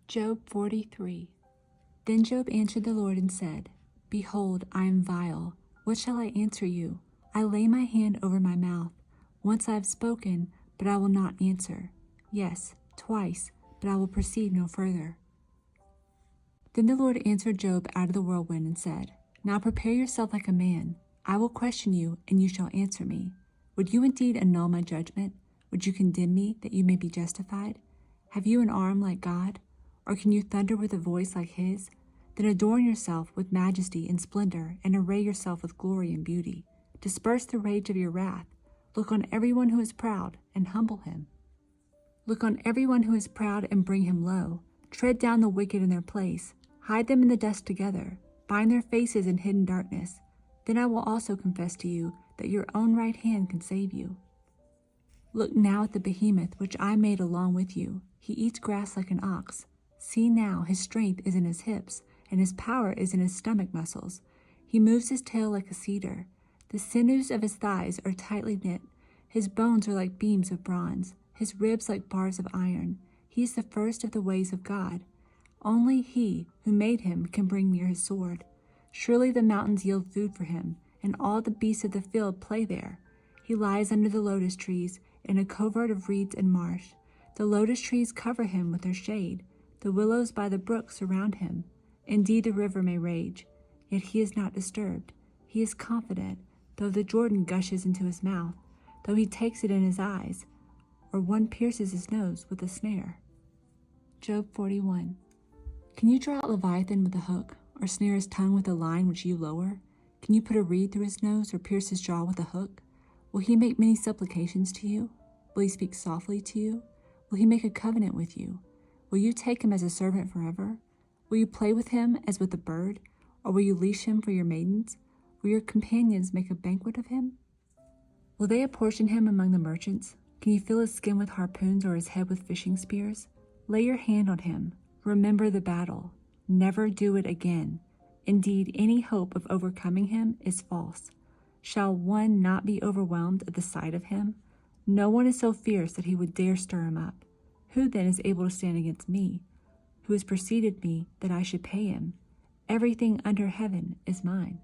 Job 43. Then Job answered the Lord and said, Behold, I am vile. What shall I answer you? I lay my hand over my mouth. Once I have spoken, but I will not answer. Yes, twice, but I will proceed no further. Then the Lord answered Job out of the whirlwind and said, Now prepare yourself like a man. I will question you, and you shall answer me. Would you indeed annul my judgment? Would you condemn me, that you may be justified? Have you an arm like God? Or can you thunder with a voice like his? Then adorn yourself with majesty and splendor, and array yourself with glory and beauty. Disperse the rage of your wrath. Look on everyone who is proud, and humble him. Look on everyone who is proud, and bring him low. Tread down the wicked in their place. Hide them in the dust together. Bind their faces in hidden darkness. Then I will also confess to you that your own right hand can save you. Look now at the behemoth which I made along with you. He eats grass like an ox. See now, his strength is in his hips, and his power is in his stomach muscles. He moves his tail like a cedar. The sinews of his thighs are tightly knit. His bones are like beams of bronze, his ribs like bars of iron. He is the first of the ways of God. Only he who made him can bring near his sword. Surely the mountains yield food for him, and all the beasts of the field play there. He lies under the lotus trees in a covert of reeds and marsh. The lotus trees cover him with their shade. The willows by the brook surround him. Indeed, the river may rage, yet he is not disturbed. He is confident, though the Jordan gushes into his mouth, though he takes it in his eyes, or one pierces his nose with a snare. Job 41. Can you draw out Leviathan with a hook, or snare his tongue with a line which you lower? Can you put a reed through his nose, or pierce his jaw with a hook? Will he make many supplications to you? Will he speak softly to you? Will he make a covenant with you? Will you take him as a servant forever? Will you play with him as with a bird? Or will you leash him for your maidens? Will your companions make a banquet of him? Will they apportion him among the merchants? Can you fill his skin with harpoons or his head with fishing spears? Lay your hand on him. Remember the battle. Never do it again. Indeed, any hope of overcoming him is false. Shall one not be overwhelmed at the sight of him? No one is so fierce that he would dare stir him up. Who then is able to stand against me? Who has preceded me that I should pay him? Everything under heaven is mine.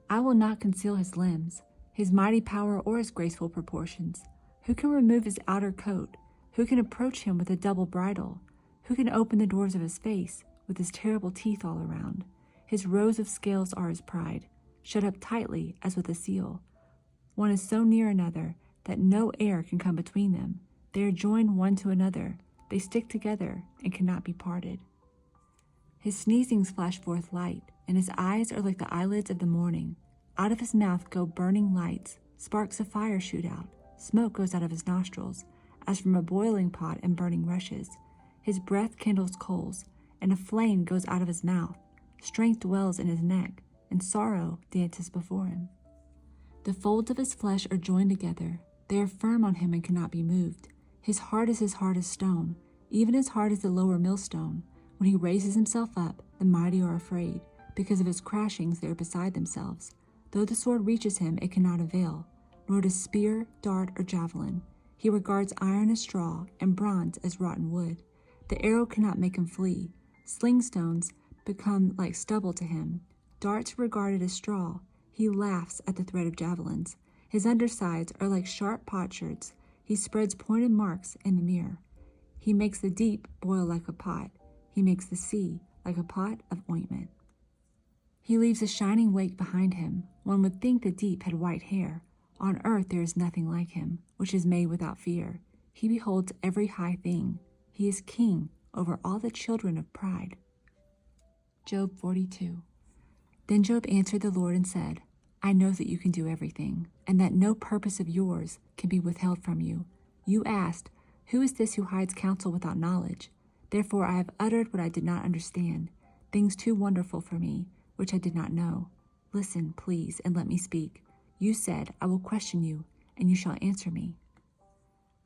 I will not conceal his limbs, his mighty power or his graceful proportions. Who can remove his outer coat? Who can approach him with a double bridle? Who can open the doors of his face with his terrible teeth all around? His rows of scales are his pride, shut up tightly as with a seal. One is so near another that no air can come between them. They are joined one to another. They stick together and cannot be parted. His sneezings flash forth light, and his eyes are like the eyelids of the morning. Out of his mouth go burning lights. Sparks of fire shoot out. Smoke goes out of his nostrils, as from a boiling pot and burning rushes. His breath kindles coals, and a flame goes out of his mouth. Strength dwells in his neck, and sorrow dances before him. The folds of his flesh are joined together. They are firm on him and cannot be moved. His heart is as hard as stone, even as hard as the lower millstone. When he raises himself up, the mighty are afraid. Because of his crashings, they are beside themselves. Though the sword reaches him, it cannot avail, nor does spear, dart, or javelin. He regards iron as straw, and bronze as rotten wood. The arrow cannot make him flee. Sling stones become like stubble to him. Darts are regarded as straw. He laughs at the threat of javelins. His undersides are like sharp potsherds. He spreads pointed marks in the mirror. He makes the deep boil like a pot. He makes the sea like a pot of ointment. He leaves a shining wake behind him. One would think the deep had white hair. On earth there is nothing like him, which is made without fear. He beholds every high thing. He is king over all the children of pride. Job 42. Then Job answered the Lord and said, I know that you can do everything, and that no purpose of yours can be withheld from you. You asked, Who is this who hides counsel without knowledge? Therefore I have uttered what I did not understand, things too wonderful for me, which I did not know. Listen, please, and let me speak. You said, I will question you, and you shall answer me.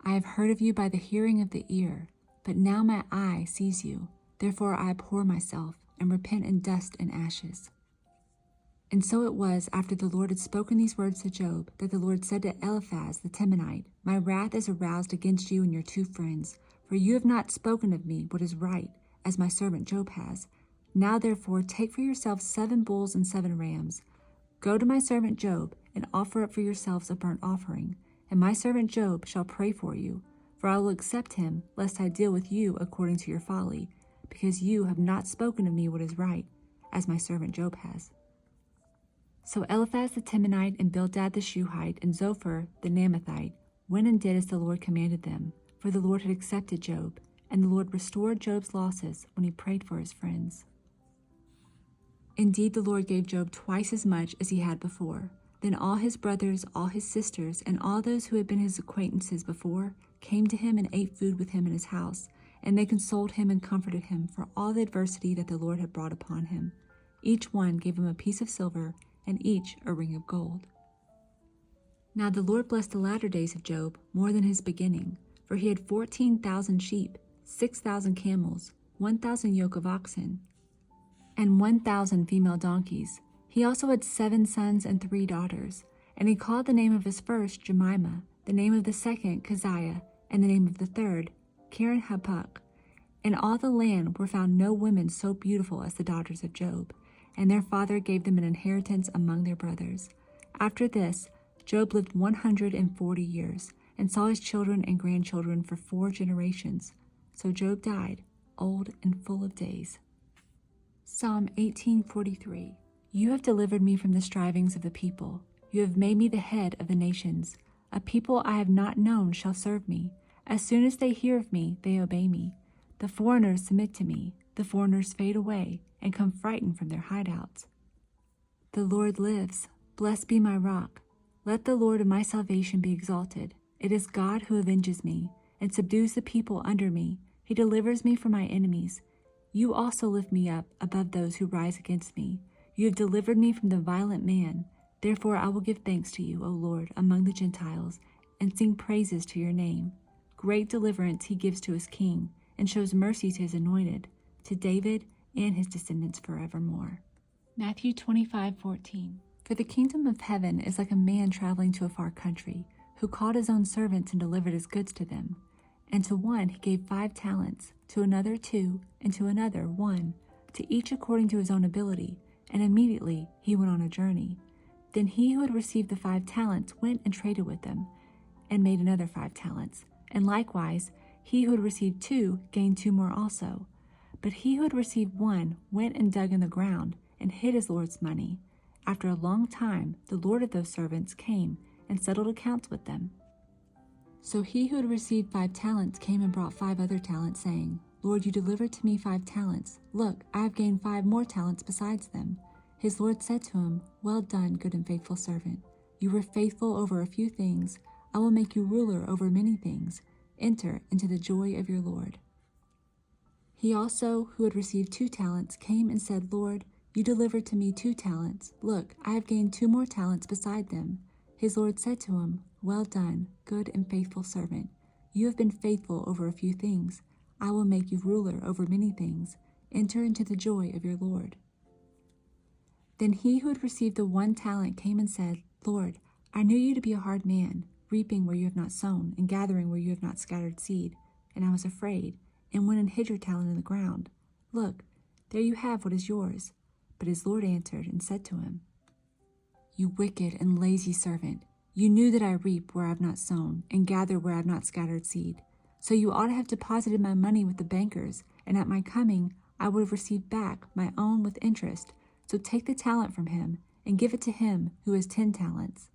I have heard of you by the hearing of the ear, but now my eye sees you. Therefore I abhor myself, and repent in dust and ashes. And so it was, after the Lord had spoken these words to Job, that the Lord said to Eliphaz the Temanite, My wrath is aroused against you and your two friends, For you have not spoken of me what is right, as my servant Job has. Now therefore take for yourselves 7 bulls and 7 rams. Go to my servant Job, and offer up for yourselves a burnt offering. And my servant Job shall pray for you. For I will accept him, lest I deal with you according to your folly, because you have not spoken of me what is right, as my servant Job has. So Eliphaz the Temanite, and Bildad the Shuhite, and Zophar the Naamathite went and did as the Lord commanded them, for the Lord had accepted Job, and the Lord restored Job's losses when he prayed for his friends. Indeed, the Lord gave Job twice as much as he had before. Then all his brothers, all his sisters, and all those who had been his acquaintances before came to him and ate food with him in his house, and they consoled him and comforted him for all the adversity that the Lord had brought upon him. Each one gave him a piece of silver, and each a ring of gold. Now the Lord blessed the latter days of Job more than his beginning, for he had 14,000 sheep, 6,000 camels, 1,000 yoke of oxen, and 1,000 female donkeys. He also had 7 sons and 3 daughters. And he called the name of his first Jemimah, the name of the second Keziah, and the name of the third Keren-Happuch. In all the land were found no women so beautiful as the daughters of Job, and their father gave them an inheritance among their brothers. After this, Job lived 140 years, and saw his children and grandchildren for 4 generations. So Job died, old and full of days. Psalm 18:43. You have delivered me from the strivings of the people. You have made me the head of the nations. A people I have not known shall serve me. As soon as they hear of me, they obey me. The foreigners submit to me. The foreigners fade away and come frightened from their hideouts. The Lord lives. Blessed be my rock. Let the Lord of my salvation be exalted. It is God who avenges me and subdues the people under me. He delivers me from my enemies. You also lift me up above those who rise against me. You have delivered me from the violent man. Therefore I will give thanks to you, O Lord, among the Gentiles, and sing praises to your name. Great deliverance he gives to his king, and shows mercy to his anointed, to David and his descendants forevermore. Matthew 25:14. For the kingdom of heaven is like a man traveling to a far country, who called his own servants and delivered his goods to them. And to one he gave 5 talents, to another 2, and to another 1, to each according to his own ability. And immediately he went on a journey. Then he who had received the 5 talents went and traded with them, and made another 5 talents. And likewise, he who had received 2 gained 2 more also. But he who had received 1 went and dug in the ground, and hid his Lord's money. After a long time, the Lord of those servants came and settled accounts with them. So he who had received 5 talents came and brought 5 other talents, saying, Lord, you delivered to me 5 talents. Look, I have gained 5 more talents besides them. His Lord said to him, Well done, good and faithful servant. You were faithful over a few things. I will make you ruler over many things. Enter into the joy of your Lord. He also, who had received 2 talents, came and said, Lord, you delivered to me 2 talents. Look, I have gained 2 more talents beside them. His Lord said to him, Well done, good and faithful servant. You have been faithful over a few things. I will make you ruler over many things. Enter into the joy of your Lord. Then he who had received the 1 talent came and said, Lord, I knew you to be a hard man, reaping where you have not sown, and gathering where you have not scattered seed. And I was afraid, and went and hid your talent in the ground. Look, there you have what is yours. But his Lord answered and said to him, You wicked and lazy servant, you knew that I reap where I have not sown, and gather where I have not scattered seed. So you ought to have deposited my money with the bankers, and at my coming I would have received back my own with interest. So take the talent from him, and give it to him who has 10 talents.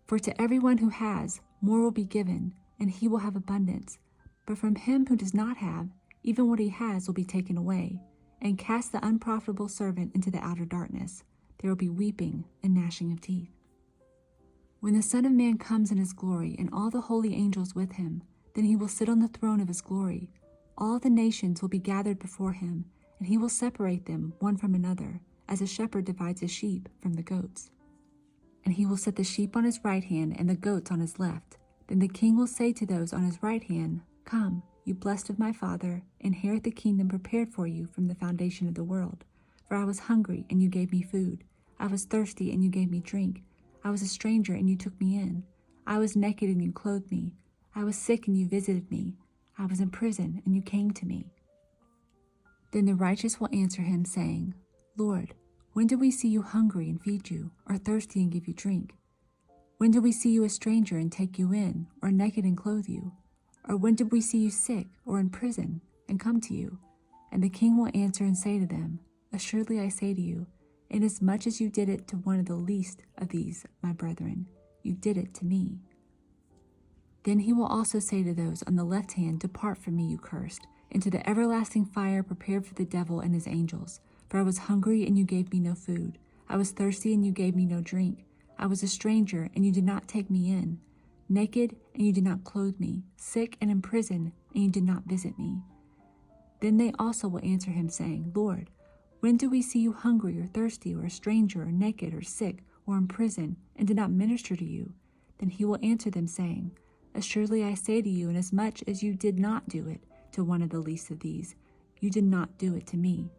For to everyone who has, more will be given, and he will have abundance. But from him who does not have, even what he has will be taken away. And cast the unprofitable servant into the outer darkness. There will be weeping and gnashing of teeth. When the Son of Man comes in his glory, and all the holy angels with him, then he will sit on the throne of his glory. All the nations will be gathered before him, and he will separate them one from another, as a shepherd divides his sheep from the goats. And he will set the sheep on his right hand and the goats on his left. Then the king will say to those on his right hand, Come, you blessed of my Father, inherit the kingdom prepared for you from the foundation of the world. For I was hungry, and you gave me food. I was thirsty, and you gave me drink. I was a stranger, and you took me in. I was naked, and you clothed me. I was sick, and you visited me. I was in prison, and you came to me." Then the righteous will answer him, saying, "Lord, when did we see you hungry and feed you, or thirsty and give you drink? When did we see you a stranger and take you in, or naked and clothe you? Or when did we see you sick or in prison and come to you?" And the king will answer and say to them, "Assuredly I say to you, inasmuch as you did it to one of the least of these, my brethren, you did it to me." Then he will also say to those on the left hand, "Depart from me, you cursed, into the everlasting fire prepared for the devil and his angels. For I was hungry, and you gave me no food. I was thirsty, and you gave me no drink. I was a stranger, and you did not take me in. Naked, and you did not clothe me. Sick and in prison, and you did not visit me." Then they also will answer him, saying, "Lord, when did we see you hungry or thirsty or a stranger or naked or sick or in prison, and did not minister to you?" Then he will answer them, saying, "Assuredly I say to you, inasmuch as you did not do it to one of the least of these, you did not do it to me."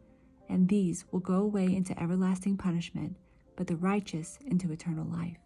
And these will go away into everlasting punishment, but the righteous into eternal life.